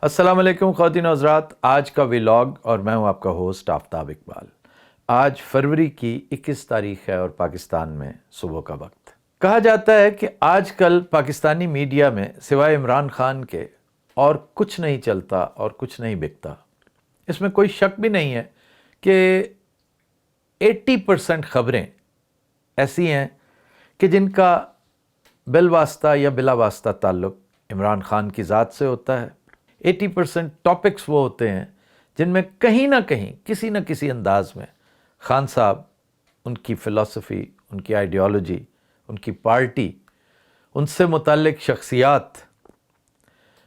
السلام علیکم خواتین و حضرات، آج کا ولاگ اور میں ہوں آپ کا ہوسٹ آفتاب اقبال۔ آج فروری کی 21 تاریخ ہے اور پاکستان میں صبح کا وقت۔ کہا جاتا ہے کہ آج کل پاکستانی میڈیا میں سوائے عمران خان کے اور کچھ نہیں چلتا اور کچھ نہیں بکتا۔ اس میں کوئی شک بھی نہیں ہے کہ 80% خبریں ایسی ہیں کہ جن کا بالواسطہ یا بلا واسطہ تعلق عمران خان کی ذات سے ہوتا ہے۔ 80% ٹاپکس وہ ہوتے ہیں جن میں کہیں نہ کہیں کسی نہ کسی انداز میں خان صاحب، ان کی فلسفی، ان کی آئیڈیالوجی، ان کی پارٹی، ان سے متعلق شخصیات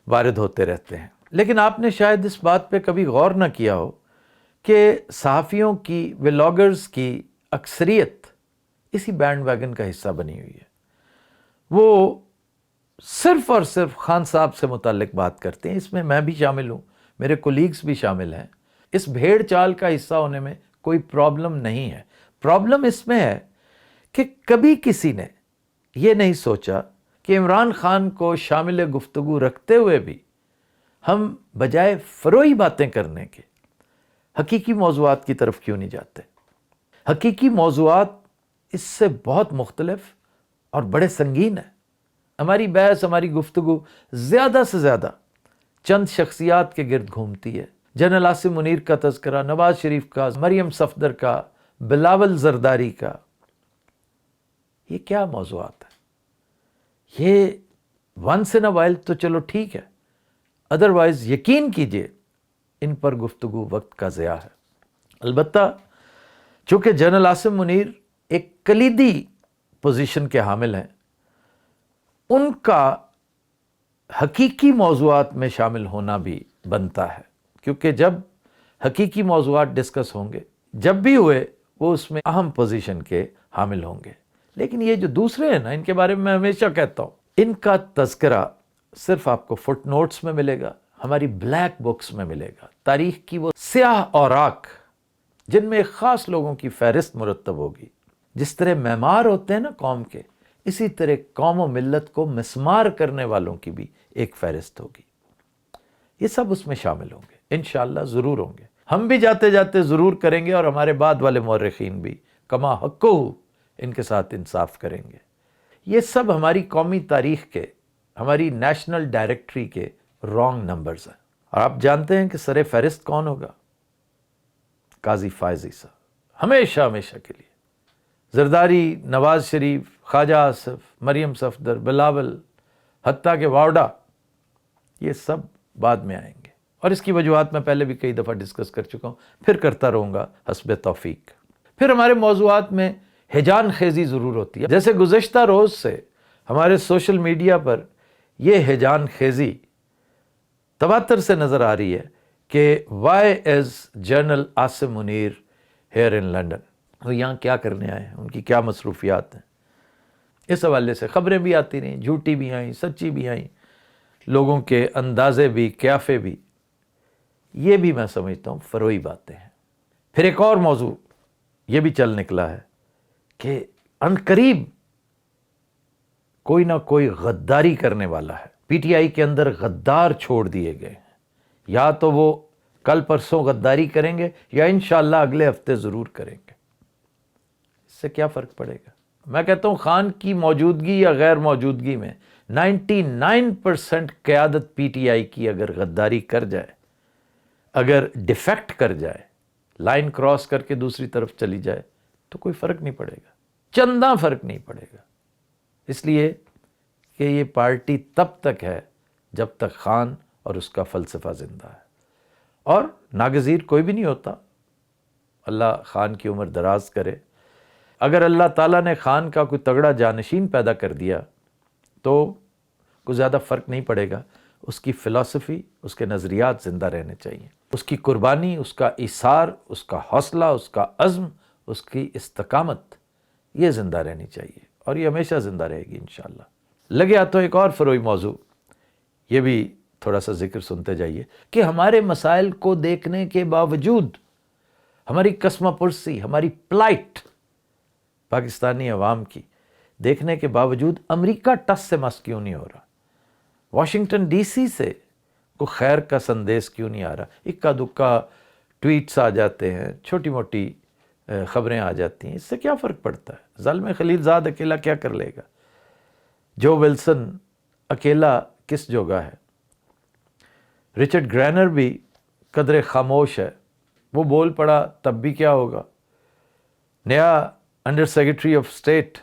وارد ہوتے رہتے ہیں۔ لیکن آپ نے شاید اس بات پہ کبھی غور نہ کیا ہو کہ صحافیوں کی، ولاگرز کی اکثریت اسی بینڈ ویگن کا حصہ بنی ہوئی ہے۔ وہ صرف اور صرف خان صاحب سے متعلق بات کرتے ہیں۔ اس میں میں بھی شامل ہوں، میرے کولیگز بھی شامل ہیں۔ اس بھیڑ چال کا حصہ ہونے میں کوئی پرابلم نہیں ہے۔ پرابلم اس میں ہے کہ کبھی کسی نے یہ نہیں سوچا کہ عمران خان کو شامل گفتگو رکھتے ہوئے بھی ہم بجائے فروئی باتیں کرنے کے حقیقی موضوعات کی طرف کیوں نہیں جاتے۔ حقیقی موضوعات اس سے بہت مختلف اور بڑے سنگین ہیں۔ ہماری بحث، ہماری گفتگو زیادہ سے زیادہ چند شخصیات کے گرد گھومتی ہے۔ جنرل عاصم منیر کا تذکرہ، نواز شریف کا، مریم صفدر کا، بلاول زرداری کا۔ یہ کیا موضوعات ہیں؟ یہ ونس ان اے وائل تو چلو ٹھیک ہے، ادروائز یقین کیجئے ان پر گفتگو وقت کا ضیاع ہے۔ البتہ چونکہ جنرل عاصم منیر ایک کلیدی پوزیشن کے حامل ہیں، ان کا حقیقی موضوعات میں شامل ہونا بھی بنتا ہے، کیونکہ جب حقیقی موضوعات ڈسکس ہوں گے، جب بھی ہوئے وہ اس میں اہم پوزیشن کے حامل ہوں گے۔ لیکن یہ جو دوسرے ہیں نا، ان کے بارے میں ہمیشہ کہتا ہوں، ان کا تذکرہ صرف آپ کو فٹ نوٹس میں ملے گا، ہماری بلیک بکس میں ملے گا۔ تاریخ کی وہ سیاہ اوراق جن میں خاص لوگوں کی فہرست مرتب ہوگی۔ جس طرح معمار ہوتے ہیں نا قوم کے، اسی طرح قوم و ملت کو مسمار کرنے والوں کی بھی ایک فہرست ہوگی۔ یہ سب اس میں شامل ہوں گے، انشاءاللہ ضرور ہوں گے۔ ہم بھی جاتے جاتے ضرور کریں گے، اور ہمارے بعد والے مورخین بھی کما حقہ ان کے ساتھ انصاف کریں گے۔ یہ سب ہماری قومی تاریخ کے، ہماری نیشنل ڈائریکٹری کے رانگ نمبرز ہیں۔ اور آپ جانتے ہیں کہ سر فہرست کون ہوگا؟ قاضی فائز عیسیٰ، ہمیشہ ہمیشہ کے لیے۔ زرداری، نواز شریف، خواجہ آصف، مریم صفدر، بلاول، حتیٰ کہ واوڈا، یہ سب بعد میں آئیں گے، اور اس کی وجوہات میں پہلے بھی کئی دفعہ ڈسکس کر چکا ہوں، پھر کرتا رہوں گا حسب توفیق۔ پھر ہمارے موضوعات میں ہیجان خیزی ضرور ہوتی ہے، جیسے گزشتہ روز سے ہمارے سوشل میڈیا پر یہ ہیجان خیزی تواتر سے نظر آ رہی ہے کہ why is General Asim Munir here in London? وہ یہاں کیا کرنے آئے ہیں، ان کی کیا مصروفیات ہیں؟ اس حوالے سے خبریں بھی آتی رہیں، جھوٹی بھی آئیں، سچی بھی آئیں، لوگوں کے اندازے بھی، قیافے بھی۔ یہ بھی میں سمجھتا ہوں فروئی باتیں ہیں۔ پھر ایک اور موضوع یہ بھی چل نکلا ہے کہ عنقریب کوئی نہ کوئی غداری کرنے والا ہے۔ پی ٹی آئی کے اندر غدار چھوڑ دیے گئے ہیں، یا تو وہ کل پرسوں غداری کریں گے یا انشاءاللہ اگلے ہفتے ضرور کریں گے۔ اس سے کیا فرق پڑے گا؟ میں کہتا ہوں خان کی موجودگی یا غیر موجودگی میں 99% قیادت پی ٹی آئی کی اگر غداری کر جائے، اگر ڈیفیکٹ کر جائے، لائن کراس کر کے دوسری طرف چلی جائے، تو کوئی فرق نہیں پڑے گا، چنداں فرق نہیں پڑے گا۔ اس لیے کہ یہ پارٹی تب تک ہے جب تک خان اور اس کا فلسفہ زندہ ہے، اور ناگزیر کوئی بھی نہیں ہوتا۔ اللہ خان کی عمر دراز کرے۔ اگر اللہ تعالیٰ نے خان کا کوئی تگڑا جانشین پیدا کر دیا تو کوئی زیادہ فرق نہیں پڑے گا۔ اس کی فلسفی، اس کے نظریات زندہ رہنے چاہیے، اس کی قربانی، اس کا ایثار، اس کا حوصلہ، اس کا عزم، اس کی استقامت، یہ زندہ رہنی چاہیے، اور یہ ہمیشہ زندہ رہے گی انشاءاللہ۔ لگے ہاتھوں ایک اور فروئی موضوع، یہ بھی تھوڑا سا ذکر سنتے جائیے کہ ہمارے مسائل کو دیکھنے کے باوجود، ہماری کسمہ پرسی، ہماری پلائٹ پاکستانی عوام کی دیکھنے کے باوجود امریکہ ٹس سے مس کیوں نہیں ہو رہا؟ واشنگٹن ڈی سی سے کوئی خیر کا سندیش کیوں نہیں آ رہا؟ اکا دکا ٹویٹس آ جاتے ہیں، چھوٹی موٹی خبریں آ جاتی ہیں، اس سے کیا فرق پڑتا ہے؟ ظالم خلیل زاد اکیلا کیا کر لے گا؟ جو ولسن اکیلا کس جگہ ہے؟ رچرڈ گرینر بھی قدرے خاموش ہے، وہ بول پڑا تب بھی کیا ہوگا؟ نیا انڈر سیکرٹری آف اسٹیٹ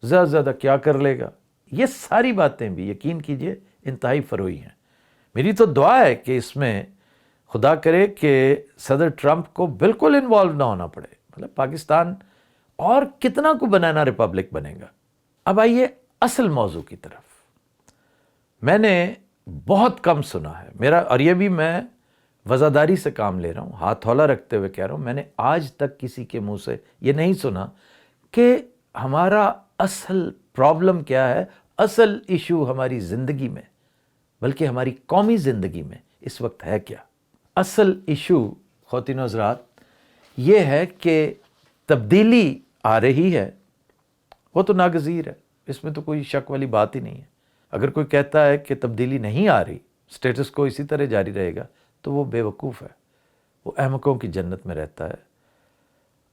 زیادہ زیادہ کیا کر لے گا؟ یہ ساری باتیں بھی یقین کیجئے انتہائی فروئی ہیں۔ میری تو دعا ہے کہ اس میں خدا کرے کہ صدر ٹرمپ کو بالکل انوالو نہ ہونا پڑے، مطلب پاکستان اور کتنا کو بنانا ریپبلک بنے گا۔ اب آئیے اصل موضوع کی طرف۔ میں نے بہت کم سنا ہے میرا، اور یہ بھی میں وزاداری سے کام لے رہا ہوں، ہاتھ ہولہ رکھتے ہوئے کہہ رہا ہوں، میں نے آج تک کسی کے منہ سے یہ نہیں سنا کہ ہمارا اصل پرابلم کیا ہے، اصل ایشو ہماری زندگی میں، بلکہ ہماری قومی زندگی میں اس وقت ہے کیا۔ اصل ایشو خواتین و حضرات یہ ہے کہ تبدیلی آ رہی ہے، وہ تو ناگزیر ہے، اس میں تو کوئی شک والی بات ہی نہیں ہے۔ اگر کوئی کہتا ہے کہ تبدیلی نہیں آ رہی، سٹیٹس کو اسی طرح جاری رہے گا، تو وہ بے وقوف ہے، وہ احمقوں کی جنت میں رہتا ہے۔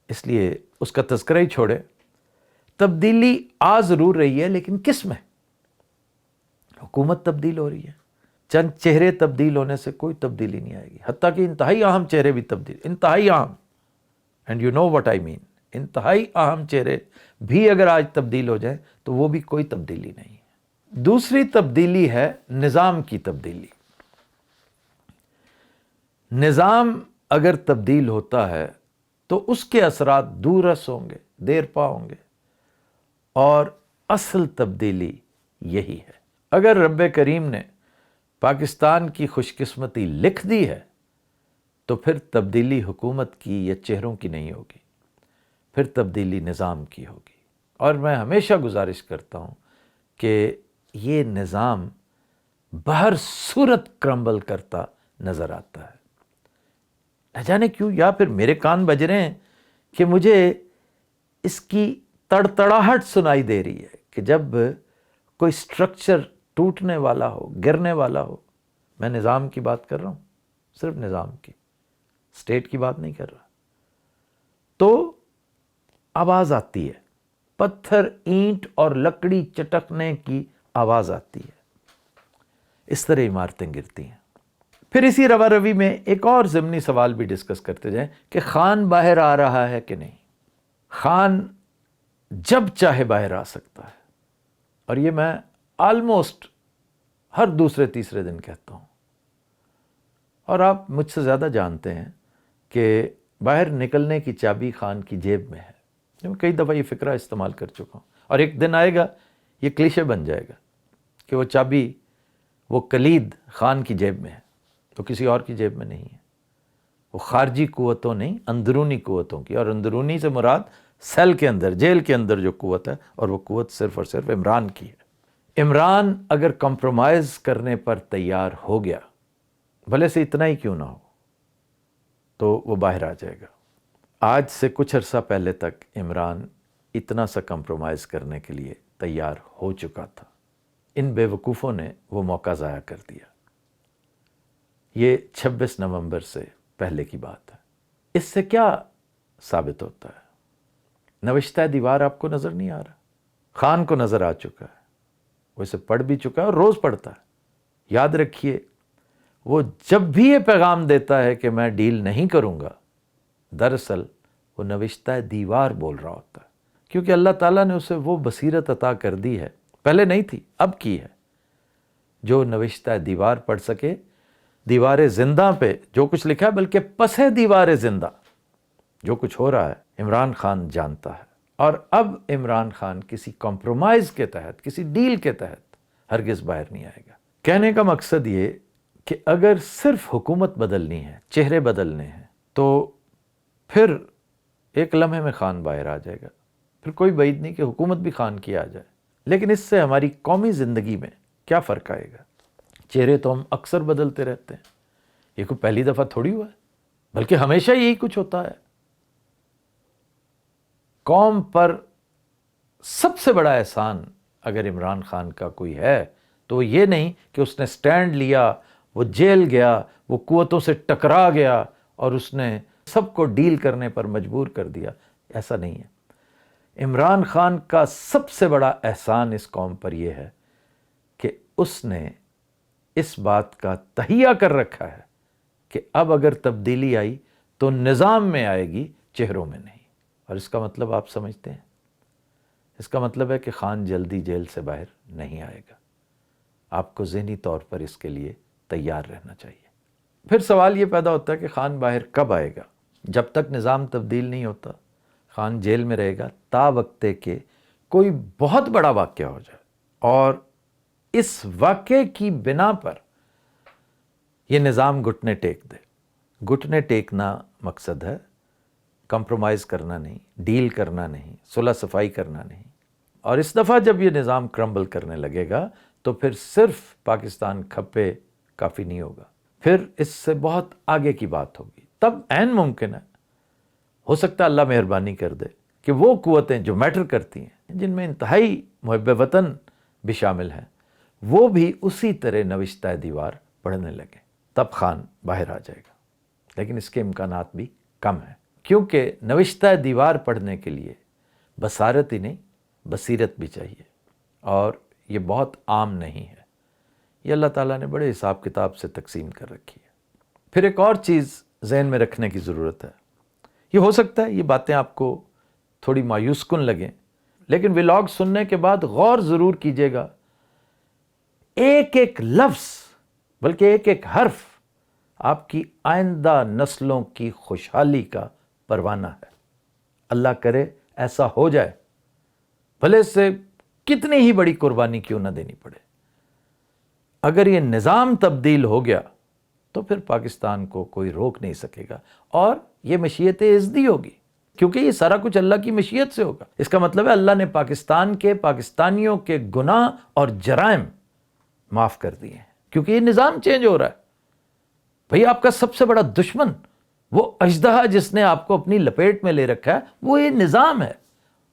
اس لیے اس کا تذکرہ ہی چھوڑے۔ تبدیلی آ ضرور رہی ہے، لیکن کس میں؟ حکومت تبدیل ہو رہی ہے، چند چہرے تبدیل ہونے سے کوئی تبدیلی نہیں آئے گی، حتیٰ کہ انتہائی اہم چہرے بھی تبدیل، انتہائی اہم، and you know what I mean, انتہائی اہم چہرے بھی اگر آج تبدیل ہو جائیں تو وہ بھی کوئی تبدیلی نہیں ہے۔ دوسری تبدیلی ہے نظام کی تبدیلی۔ نظام اگر تبدیل ہوتا ہے تو اس کے اثرات دور رس ہوں گے، دیر پا ہوں گے، اور اصل تبدیلی یہی ہے۔ اگر رب کریم نے پاکستان کی خوش قسمتی لکھ دی ہے تو پھر تبدیلی حکومت کی یا چہروں کی نہیں ہوگی، پھر تبدیلی نظام کی ہوگی۔ اور میں ہمیشہ گزارش کرتا ہوں کہ یہ نظام بہر صورت کرمبل کرتا نظر آتا ہے، نہ جانے کیوں، یا پھر میرے کان بج رہے ہیں کہ مجھے اس کی تڑتڑاہٹ سنائی دے رہی ہے کہ جب کوئی سٹرکچر ٹوٹنے والا ہو، گرنے والا ہو، میں نظام کی بات کر رہا ہوں، صرف نظام کی، اسٹیٹ کی بات نہیں کر رہا، تو آواز آتی ہے، پتھر اینٹ اور لکڑی چٹکنے کی آواز آتی ہے، اس طرح عمارتیں گرتی ہیں۔ پھر اسی روا روی میں ایک اور ضمنی سوال بھی ڈسکس کرتے جائیں کہ خان باہر آ رہا ہے کہ نہیں۔ خان جب چاہے باہر آ سکتا ہے، اور یہ میں آلموسٹ ہر دوسرے تیسرے دن کہتا ہوں، اور آپ مجھ سے زیادہ جانتے ہیں کہ باہر نکلنے کی چابی خان کی جیب میں ہے۔ میں کئی دفعہ یہ فکرہ استعمال کر چکا ہوں، اور ایک دن آئے گا یہ کلیشے بن جائے گا کہ وہ چابی، وہ کلید خان کی جیب میں ہے، تو کسی اور کی جیب میں نہیں ہے۔ وہ خارجی قوتوں نہیں، اندرونی قوتوں کی، اور اندرونی سے مراد سیل کے اندر، جیل کے اندر جو قوت ہے، اور وہ قوت صرف اور صرف عمران کی ہے۔ عمران اگر کمپرومائز کرنے پر تیار ہو گیا، بھلے سے اتنا ہی کیوں نہ ہو، تو وہ باہر آ جائے گا۔ آج سے کچھ عرصہ پہلے تک عمران اتنا سا کمپرومائز کرنے کے لیے تیار ہو چکا تھا، ان بے وقوفوں نے وہ موقع ضائع کر دیا۔ یہ 26 نومبر سے پہلے کی بات ہے۔ اس سے کیا ثابت ہوتا ہے؟ نوشتہ دیوار آپ کو نظر نہیں آ رہا؟ خان کو نظر آ چکا ہے، وہ اسے پڑھ بھی چکا ہے اور روز پڑھتا ہے۔ یاد رکھیے، وہ جب بھی یہ پیغام دیتا ہے کہ میں ڈیل نہیں کروں گا، دراصل وہ نوشتہ دیوار بول رہا ہوتا ہے، کیونکہ اللہ تعالیٰ نے اسے وہ بصیرت عطا کر دی ہے، پہلے نہیں تھی، اب کی ہے، جو نوشتہ دیوار پڑھ سکے۔ دیوار زندہ پہ جو کچھ لکھا ہے، بلکہ پسے دیوار زندہ جو کچھ ہو رہا ہے، عمران خان جانتا ہے۔ اور اب عمران خان کسی کمپرومائز کے تحت، کسی ڈیل کے تحت ہرگز باہر نہیں آئے گا۔ کہنے کا مقصد یہ کہ اگر صرف حکومت بدلنی ہے، چہرے بدلنے ہیں، تو پھر ایک لمحے میں خان باہر آ جائے گا، پھر کوئی بعید نہیں کہ حکومت بھی خان کی آ جائے۔ لیکن اس سے ہماری قومی زندگی میں کیا فرق آئے گا؟ چہرے تو ہم اکثر بدلتے رہتے ہیں، یہ کوئی پہلی دفعہ تھوڑی ہوا ہے، بلکہ ہمیشہ یہی کچھ ہوتا ہے۔ قوم پر سب سے بڑا احسان اگر عمران خان کا کوئی ہے تو وہ یہ نہیں کہ اس نے سٹینڈ لیا وہ جیل گیا، وہ قوتوں سے ٹکرا گیا اور اس نے سب کو ڈیل کرنے پر مجبور کر دیا. ایسا نہیں ہے. عمران خان کا سب سے بڑا احسان اس قوم پر یہ ہے کہ اس نے اس بات کا تہیہ کر رکھا ہے کہ اب اگر تبدیلی آئی تو نظام میں آئے گی، چہروں میں نہیں. اور اس کا مطلب آپ سمجھتے ہیں؟ اس کا مطلب ہے کہ خان جلدی جیل سے باہر نہیں آئے گا. آپ کو ذہنی طور پر اس کے لیے تیار رہنا چاہیے. پھر سوال یہ پیدا ہوتا ہے کہ خان باہر کب آئے گا؟ جب تک نظام تبدیل نہیں ہوتا خان جیل میں رہے گا، تا وقتے کہ کوئی بہت بڑا واقعہ ہو جائے اور اس واقعے کی بنا پر یہ نظام گھٹنے ٹیک دے. گھٹنے ٹیکنا مقصد ہے، کمپرومائز کرنا نہیں، ڈیل کرنا نہیں، صلح صفائی کرنا نہیں. اور اس دفعہ جب یہ نظام کرمبل کرنے لگے گا تو پھر صرف پاکستان کھپے کافی نہیں ہوگا، پھر اس سے بہت آگے کی بات ہوگی. تب عین ممکن ہے، ہو سکتا ہے اللہ مہربانی کر دے کہ وہ قوتیں جو میٹر کرتی ہیں، جن میں انتہائی محب وطن بھی شامل ہیں، وہ بھی اسی طرح نوشتہ دیوار پڑھنے لگے. تب خان باہر آ جائے گا. لیکن اس کے امکانات بھی کم ہیں، کیونکہ نوشتہ دیوار پڑھنے کے لیے بصارت ہی نہیں، بصیرت بھی چاہیے، اور یہ بہت عام نہیں ہے. یہ اللہ تعالیٰ نے بڑے حساب کتاب سے تقسیم کر رکھی ہے. پھر ایک اور چیز ذہن میں رکھنے کی ضرورت ہے. یہ ہو سکتا ہے یہ باتیں آپ کو تھوڑی مایوس کن لگیں، لیکن ولاگ سننے کے بعد غور ضرور کیجیے گا. ایک ایک لفظ، بلکہ ایک ایک حرف آپ کی آئندہ نسلوں کی خوشحالی کا پروانہ ہے. اللہ کرے ایسا ہو جائے، بھلے سے کتنی ہی بڑی قربانی کیوں نہ دینی پڑے. اگر یہ نظام تبدیل ہو گیا تو پھر پاکستان کو کوئی روک نہیں سکے گا، اور یہ مشیت ازدی ہوگی، کیونکہ یہ سارا کچھ اللہ کی مشیت سے ہوگا. اس کا مطلب ہے اللہ نے پاکستان کے، پاکستانیوں کے گناہ اور جرائم معاف کر دیے ہیں، کیونکہ یہ نظام چینج ہو رہا ہے. بھئی آپ کا سب سے بڑا دشمن، وہ اژدہا جس نے آپ کو اپنی لپیٹ میں لے رکھا ہے، وہ یہ نظام ہے.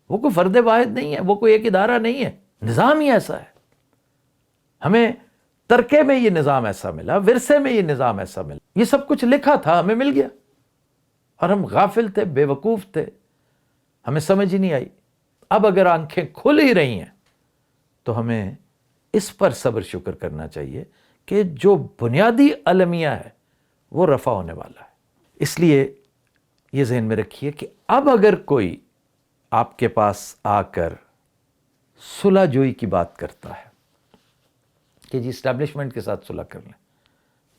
وہ کوئی فرد واحد نہیں ہے، وہ کوئی ایک ادارہ نہیں ہے، نظام ہی ایسا ہے. ہمیں ترکے میں یہ نظام ایسا ملا، ورثے میں یہ نظام ایسا ملا. یہ سب کچھ لکھا تھا، ہمیں مل گیا، اور ہم غافل تھے، بے وقوف تھے، ہمیں سمجھ ہی نہیں آئی. اب اگر آنکھیں کھل ہی رہی ہیں تو ہمیں اس پر صبر شکر کرنا چاہیے کہ جو بنیادی المیہ ہے وہ رفع ہونے والا ہے. اس لیے یہ ذہن میں رکھیے کہ اب اگر کوئی آپ کے پاس آ کر صلح جوئی کی بات کرتا ہے کہ جی اسٹیبلشمنٹ کے ساتھ صلح کر لیں،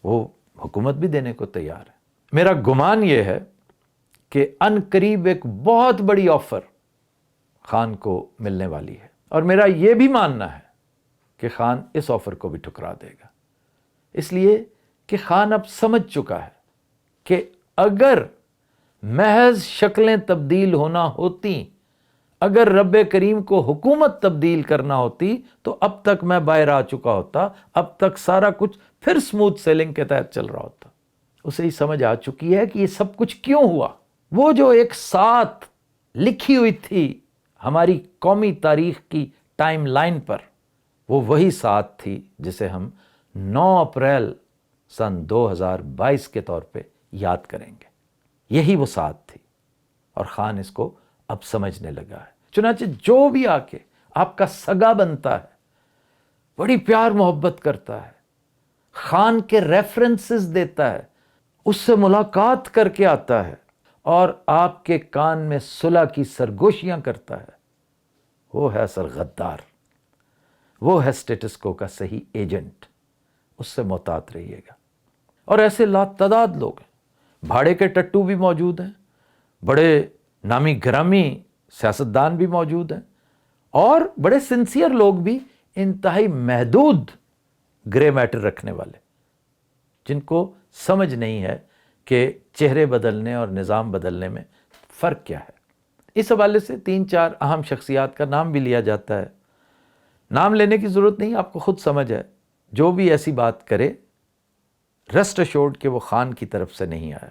وہ حکومت بھی دینے کو تیار ہے. میرا گمان یہ ہے کہ ان قریب ایک بہت بڑی آفر خان کو ملنے والی ہے، اور میرا یہ بھی ماننا ہے کہ خان اس آفر کو بھی ٹھکرا دے گا. اس لیے کہ خان اب سمجھ چکا ہے کہ اگر محض شکلیں تبدیل ہونا ہوتی، اگر رب کریم کو حکومت تبدیل کرنا ہوتی تو اب تک میں باہر آ چکا ہوتا، اب تک سارا کچھ پھر سموتھ سیلنگ کے تحت چل رہا ہوتا. اسے ہی سمجھ آ چکی ہے کہ یہ سب کچھ کیوں ہوا. وہ جو ایک ساتھ لکھی ہوئی تھی ہماری قومی تاریخ کی ٹائم لائن پر، وہ وہی ساتھ تھی جسے ہم 9 اپریل سن 2022 کے طور پہ یاد کریں گے. یہی وہ ساتھ تھی، اور خان اس کو اب سمجھنے لگا ہے. چنانچہ جو بھی آ کے آپ کا سگا بنتا ہے، بڑی پیار محبت کرتا ہے، خان کے ریفرنسز دیتا ہے، اس سے ملاقات کر کے آتا ہے، اور آپ کے کان میں صلح کی سرگوشیاں کرتا ہے، وہ ہے اصل غدار، وہ ہے سٹیٹس کو کا صحیح ایجنٹ. اس سے محتاط رہیے گا. اور ایسے لاتعداد لوگ ہیں، بھاڑے کے ٹٹو بھی موجود ہیں، بڑے نامی گرامی سیاستدان بھی موجود ہیں، اور بڑے سنسیئر لوگ بھی، انتہائی محدود گرے میٹر رکھنے والے، جن کو سمجھ نہیں ہے کہ چہرے بدلنے اور نظام بدلنے میں فرق کیا ہے. اس حوالے سے 3-4 اہم شخصیات کا نام بھی لیا جاتا ہے. نام لینے کی ضرورت نہیں، آپ کو خود سمجھ ہے. جو بھی ایسی بات کرے، ریسٹ ایشورڈ کہ وہ خان کی طرف سے نہیں آیا.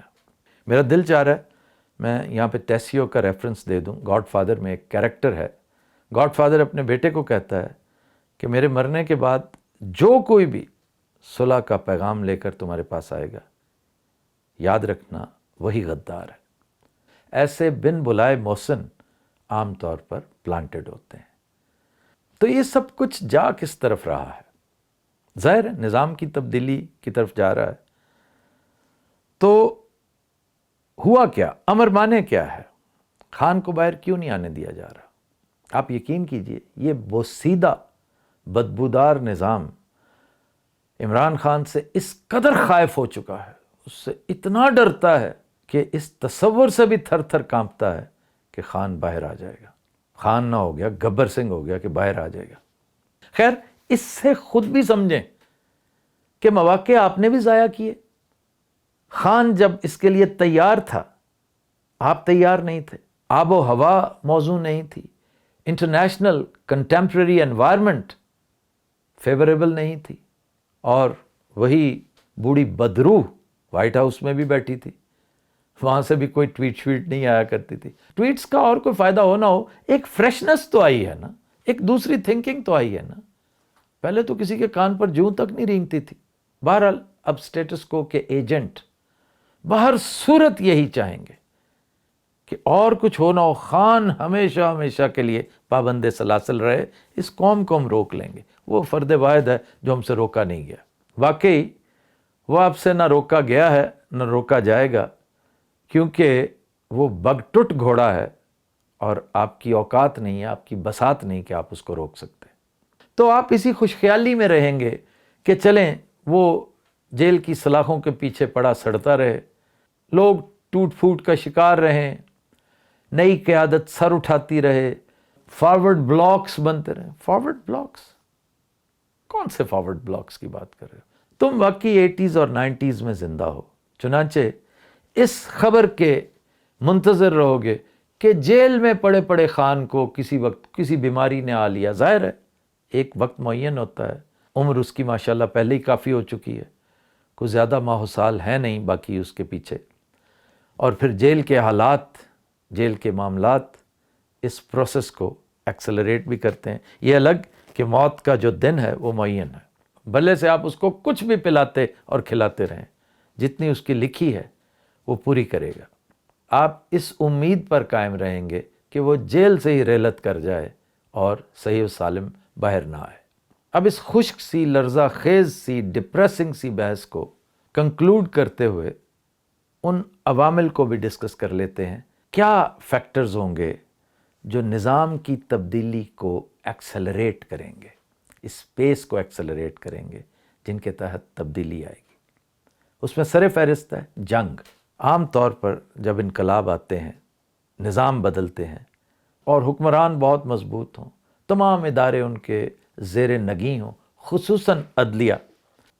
میرا دل چاہ رہا ہے میں یہاں پہ ٹیسیو کا ریفرنس دے دوں. گاڈ فادر میں ایک کیریکٹر ہے، گاڈ فادر اپنے بیٹے کو کہتا ہے کہ میرے مرنے کے بعد جو کوئی بھی صلح کا پیغام لے کر تمہارے پاس آئے گا، یاد رکھنا وہی غدار ہے۔ ایسے بن بلائے محسن عام طور پر پلانٹڈ ہوتے ہیں۔ تو یہ سب کچھ جا کس طرف رہا ہے؟ ظاہر ہے نظام کی تبدیلی کی طرف جا رہا ہے۔ تو ہوا کیا؟ امر مانے کیا ہے؟ خان کو باہر کیوں نہیں آنے دیا جا رہا؟ آپ یقین کیجئے یہ بوسیدہ بدبودار نظام عمران خان سے اس قدر خائف ہو چکا ہے، اس سے اتنا ڈرتا ہے کہ اس تصور سے بھی تھر تھر کانپتا ہے کہ خان باہر آ جائے گا۔ خان نہ ہو گیا، گبر سنگھ ہو گیا کہ باہر آ جائے گا۔ خیر، اس سے خود بھی سمجھیں کہ مواقع آپ نے بھی ضائع کیے۔ خان جب اس کے لیے تیار تھا، آپ تیار نہیں تھے، آب و ہوا موزوں نہیں تھی، انٹرنیشنل کنٹمپریری انوائرمنٹ فیوریبل نہیں تھی، اور وہی بوڑھی بدروح وائٹ ہاؤس میں بھی بیٹھی تھی، وہاں سے بھی کوئی ٹویٹ شویٹ نہیں آیا کرتی تھی۔ ٹویٹس کا اور کوئی فائدہ ہو نہ ہو، ایک فریشنس تو آئی ہے نا، ایک دوسری تھنکنگ تو آئی ہے نا۔ پہلے تو کسی کے کان پر جوں تک نہیں رینگتی تھی۔ بہرحال اب سٹیٹس کو کے ایجنٹ بہر صورت یہی چاہیں گے کہ اور کچھ ہو نہ ہو، خان ہمیشہ ہمیشہ کے لیے پابند سلاسل رہے، اس قوم کو ہم روک لیں گے۔ وہ فرد واحد ہے جو ہم سے روکا نہیں گیا۔ واقعی وہ آپ سے نہ روکا گیا ہے نہ روکا جائے گا، کیونکہ وہ بگ ٹٹ گھوڑا ہے اور آپ کی اوقات نہیں ہے، آپ کی بساط نہیں کہ آپ اس کو روک سکتے۔ تو آپ اسی خوش خیالی میں رہیں گے کہ چلیں وہ جیل کی سلاخوں کے پیچھے پڑا سڑتا رہے، لوگ ٹوٹ پھوٹ کا شکار رہیں، نئی قیادت سر اٹھاتی رہے، فارورڈ بلاکس بنتے رہے۔ Forward blocks? کون سے فارورڈ بلاکس کی بات کر رہے ہو؟ تم واقعی 80s اور 90s میں زندہ ہو، چنانچہ اس خبر کے منتظر رہو گے کہ جیل میں پڑے پڑے خان کو کسی وقت کسی بیماری نے آ لیا۔ ظاہر ہے ایک وقت معین ہوتا ہے، عمر اس کی ماشاءاللہ پہلے ہی کافی ہو چکی ہے، کوئی زیادہ ماہ و سال ہے نہیں باقی اس کے پیچھے، اور پھر جیل کے حالات، جیل کے معاملات اس پروسیس کو ایکسلریٹ بھی کرتے ہیں۔ یہ الگ کہ موت کا جو دن ہے وہ معین ہے، بھلے سے آپ اس کو کچھ بھی پلاتے اور کھلاتے رہیں، جتنی اس کی لکھی ہے وہ پوری کرے گا۔ آپ اس امید پر قائم رہیں گے کہ وہ جیل سے ہی ریلت کر جائے اور صحیح و سالم باہر نہ آئے۔ اب اس خشک سی، لرزہ خیز سی، ڈپریسنگ سی بحث کو کنکلوڈ کرتے ہوئے ان عوامل کو بھی ڈسکس کر لیتے ہیں۔ کیا فیکٹرز ہوں گے جو نظام کی تبدیلی کو ایکسلریٹ کریں گے، اس پیس کو ایکسلریٹ کریں گے جن کے تحت تبدیلی آئے گی؟ اس میں سر فہرست ہے جنگ۔ عام طور پر جب انقلاب آتے ہیں، نظام بدلتے ہیں اور حکمران بہت مضبوط ہوں، تمام ادارے ان کے زیر نگیں ہوں، خصوصاً عدلیہ،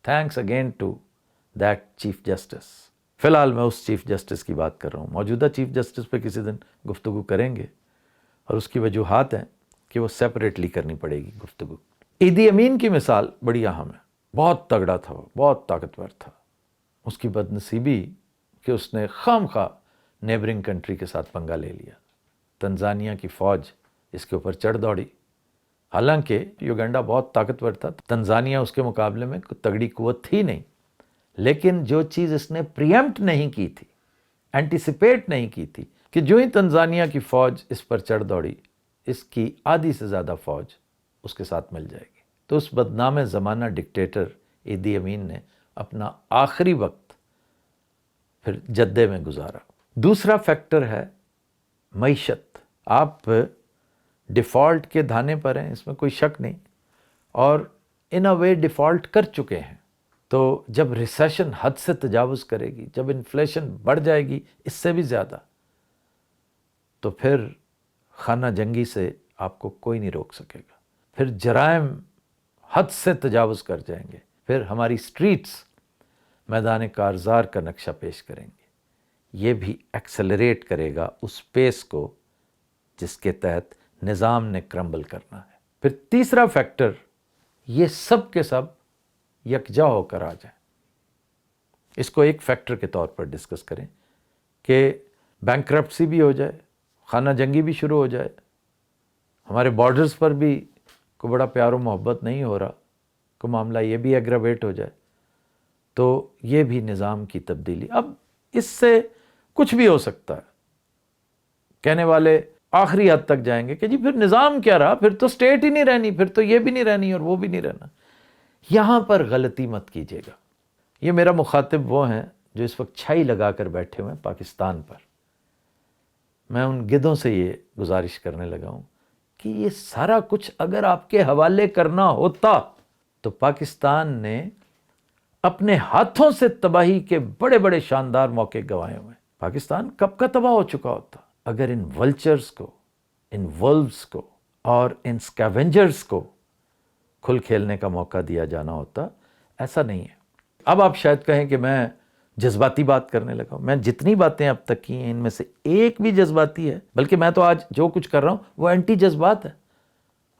thanks again to that chief justice. فی الحال میں اس چیف جسٹس کی بات کر رہا ہوں، موجودہ چیف جسٹس پہ کسی دن گفتگو کریں گے، اور اس کی وجوہات ہیں کہ وہ سیپریٹلی کرنی پڑے گی گفتگو۔ ایدی امین کی مثال بڑی اہم ہے، بہت تگڑا تھا، وہ بہت طاقتور تھا۔ اس کی بدنصیبی کہ اس نے خام خواہ نیبرنگ کنٹری کے ساتھ پنگا لے لیا۔ تنزانیہ کی فوج اس کے اوپر چڑھ دوڑی، حالانکہ یوگنڈا بہت طاقتور تھا، تنزانیہ اس کے مقابلے میں کوئی تگڑی قوت تھی نہیں، لیکن جو چیز اس نے پریمپٹ نہیں کی تھی، اینٹیسپیٹ نہیں کی تھی، کہ جو ہی تنزانیہ کی فوج اس پر چڑھ دوڑی، اس کی آدھی سے زیادہ فوج اس کے ساتھ مل جائے گی۔ تو اس بدنام زمانہ ڈکٹیٹر ایدی امین نے اپنا آخری وقت پھر جدے میں گزارا۔ دوسرا فیکٹر ہے معیشت۔ آپ ڈیفالٹ کے دھانے پر ہیں، اس میں کوئی شک نہیں، اور ان اے وے ڈیفالٹ کر چکے ہیں۔ تو جب ریسیشن حد سے تجاوز کرے گی، جب انفلیشن بڑھ جائے گی اس سے بھی زیادہ، تو پھر خانہ جنگی سے آپ کو کوئی نہیں روک سکے گا، پھر جرائم حد سے تجاوز کر جائیں گے، پھر ہماری سٹریٹس میدان کارزار کا نقشہ پیش کریں گے۔ یہ بھی ایکسلریٹ کرے گا اس پیس کو جس کے تحت نظام نے کرمبل کرنا ہے۔ پھر تیسرا فیکٹر، یہ سب کے سب یکجا ہو کر آ جائیں۔ اس کو ایک فیکٹر کے طور پر ڈسکس کریں کہ بینکرپسی بھی ہو جائے، خانہ جنگی بھی شروع ہو جائے، ہمارے بارڈرز پر بھی کوئی بڑا پیار و محبت نہیں ہو رہا، کوئی معاملہ یہ بھی ایگراویٹ ہو جائے، تو یہ بھی نظام کی تبدیلی. اب اس سے کچھ بھی ہو سکتا ہے. کہنے والے آخری حد تک جائیں گے کہ جی پھر نظام کیا رہا، پھر تو اسٹیٹ ہی نہیں رہنی، پھر تو یہ بھی نہیں رہنی اور وہ بھی نہیں رہنا. یہاں پر غلطی مت کیجیے گا. یہ میرا مخاطب وہ ہیں جو اس وقت چھائی لگا کر بیٹھے ہوئے ہیں پاکستان پر. میں ان گدھوں سے یہ گزارش کرنے لگا ہوں کہ یہ سارا کچھ اگر آپ کے حوالے کرنا ہوتا تو پاکستان نے اپنے ہاتھوں سے تباہی کے بڑے بڑے شاندار موقع گنوائے ہوئے ہیں. پاکستان کب کا تباہ ہو چکا ہوتا اگر ان ولچرز کو، ان ولفز کو اور ان سکیونجرز کو کھل کھیلنے کا موقع دیا جانا ہوتا. ایسا نہیں ہے. اب آپ شاید کہیں کہ میں جذباتی بات کرنے لگا ہوں. میں جتنی باتیں اب تک کی ہیں ان میں سے ایک بھی جذباتی ہے، بلکہ میں تو آج جو کچھ کر رہا ہوں وہ اینٹی جذبات ہے.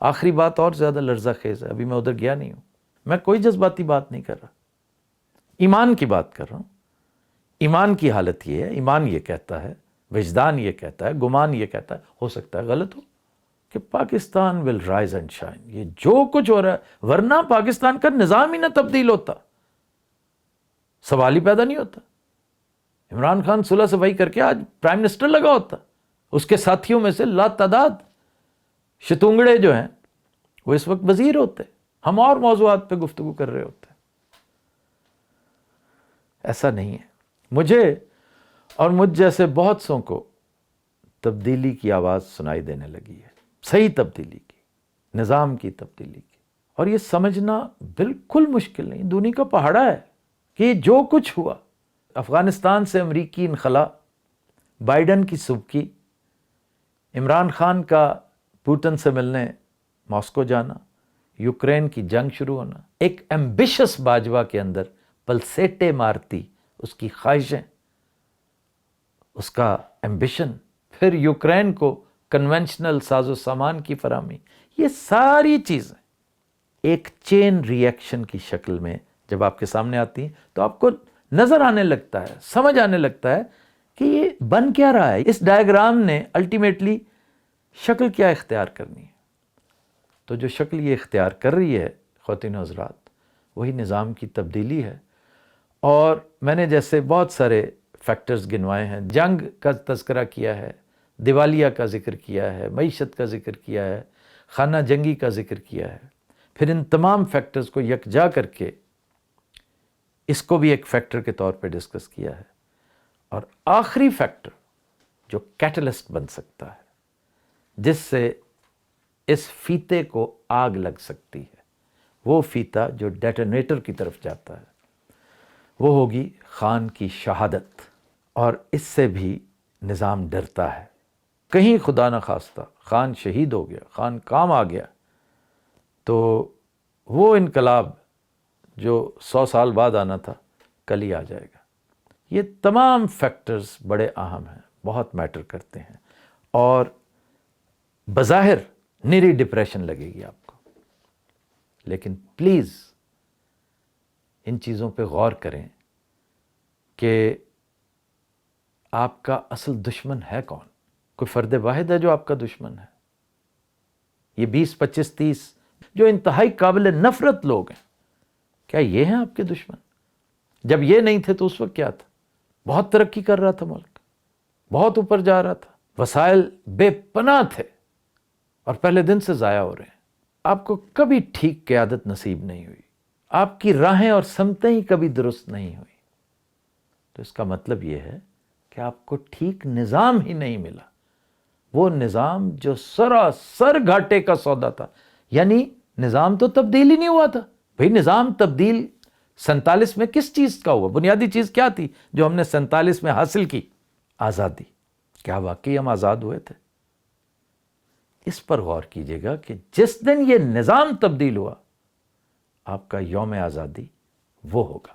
آخری بات اور زیادہ لرزہ خیز ہے، ابھی میں ادھر گیا نہیں ہوں. میں کوئی جذباتی بات نہیں کر رہا، ایمان کی بات کر رہا ہوں. ایمان کی حالت یہ ہے، ایمان یہ کہتا ہے، وجدان یہ کہتا ہے، گمان یہ کہتا ہے، ہو سکتا ہے غلط ہو، کہ Pakistan will rise and shine. یہ جو کچھ ہو رہا ہے، ورنہ پاکستان کا نظام ہی نہ تبدیل ہوتا، سوال ہی پیدا نہیں ہوتا. عمران خان صلح صفائی کر کے آج پرائم منسٹر لگا ہوتا. اس کے ساتھیوں میں سے لاتعداد شتونگڑے جو ہیں وہ اس وقت وزیر ہوتے، ہم اور موضوعات پہ گفتگو کر رہے ہوتے. ایسا نہیں ہے. مجھے اور مجھ جیسے بہت سوں کو تبدیلی کی آواز سنائی دینے لگی ہے، صحیح تبدیلی کی، نظام کی تبدیلی کی. اور یہ سمجھنا بالکل مشکل نہیں، دنیا کا پہاڑا ہے کہ جو کچھ ہوا، افغانستان سے امریکی انخلا، بائیڈن کی سبکی، عمران خان کا پوٹن سے ملنے ماسکو جانا، یوکرین کی جنگ شروع ہونا، ایک ایمبیشس باجوہ کے اندر پلسیٹے مارتی اس کی خواہشیں، اس کا ایمبیشن، پھر یوکرین کو کنونشنل ساز و سامان کی فراہمی، یہ ساری چیزیں ایک چین ری ایکشن کی شکل میں جب آپ کے سامنے آتی ہیں تو آپ کو نظر آنے لگتا ہے، سمجھ آنے لگتا ہے کہ یہ بن کیا رہا ہے. اس ڈائیگرام نے الٹیمیٹلی شکل کیا اختیار کرنی ہے. تو جو شکل یہ اختیار کر رہی ہے خواتین و حضرات، وہی نظام کی تبدیلی ہے. اور میں نے جیسے بہت سارے فیکٹرز گنوائے ہیں، جنگ کا تذکرہ کیا ہے، دیوالیہ کا ذکر کیا ہے، معیشت کا ذکر کیا ہے، خانہ جنگی کا ذکر کیا ہے. پھر ان تمام فیکٹرز کو یکجا کر کے اس کو بھی ایک فیکٹر کے طور پہ ڈسکس کیا ہے. اور آخری فیکٹر جو کیٹلسٹ بن سکتا ہے، جس سے اس فیتے کو آگ لگ سکتی ہے، وہ فیتا جو ڈیٹونیٹر کی طرف جاتا ہے، وہ ہوگی خان کی شہادت. اور اس سے بھی نظام ڈرتا ہے. کہیں خدا نہ خواستہ خان شہید ہو گیا، خان کام آ گیا، تو وہ انقلاب جو 100 سال بعد آنا تھا کل ہی آ جائے گا. یہ تمام فیکٹرز بڑے اہم ہیں، بہت میٹر کرتے ہیں. اور بظاہر نیری ڈپریشن لگے گی آپ کو، لیکن پلیز ان چیزوں پہ غور کریں کہ آپ کا اصل دشمن ہے کون. کوئی فرد واحد ہے جو آپ کا دشمن ہے؟ یہ 20 25 30 جو انتہائی قابل نفرت لوگ ہیں، کیا یہ ہیں آپ کے دشمن؟ جب یہ نہیں تھے تو اس وقت کیا تھا؟ بہت ترقی کر رہا تھا ملک، بہت اوپر جا رہا تھا، وسائل بے پناہ تھے اور پہلے دن سے ضائع ہو رہے ہیں. آپ کو کبھی ٹھیک قیادت نصیب نہیں ہوئی، آپ کی راہیں اور سمتیں ہی کبھی درست نہیں ہوئی. تو اس کا مطلب یہ ہے کہ آپ کو ٹھیک نظام ہی نہیں ملا. وہ نظام جو سراسر گھاٹے کا سودا تھا. یعنی نظام تو تبدیل ہی نہیں ہوا تھا. بھئی نظام تبدیل 47 میں کس چیز کا ہوا؟ بنیادی چیز کیا تھی جو ہم نے 47 میں حاصل کی؟ آزادی. کیا واقعی ہم آزاد ہوئے تھے؟ اس پر غور کیجئے گا کہ جس دن یہ نظام تبدیل ہوا، آپ کا یوم آزادی وہ ہوگا.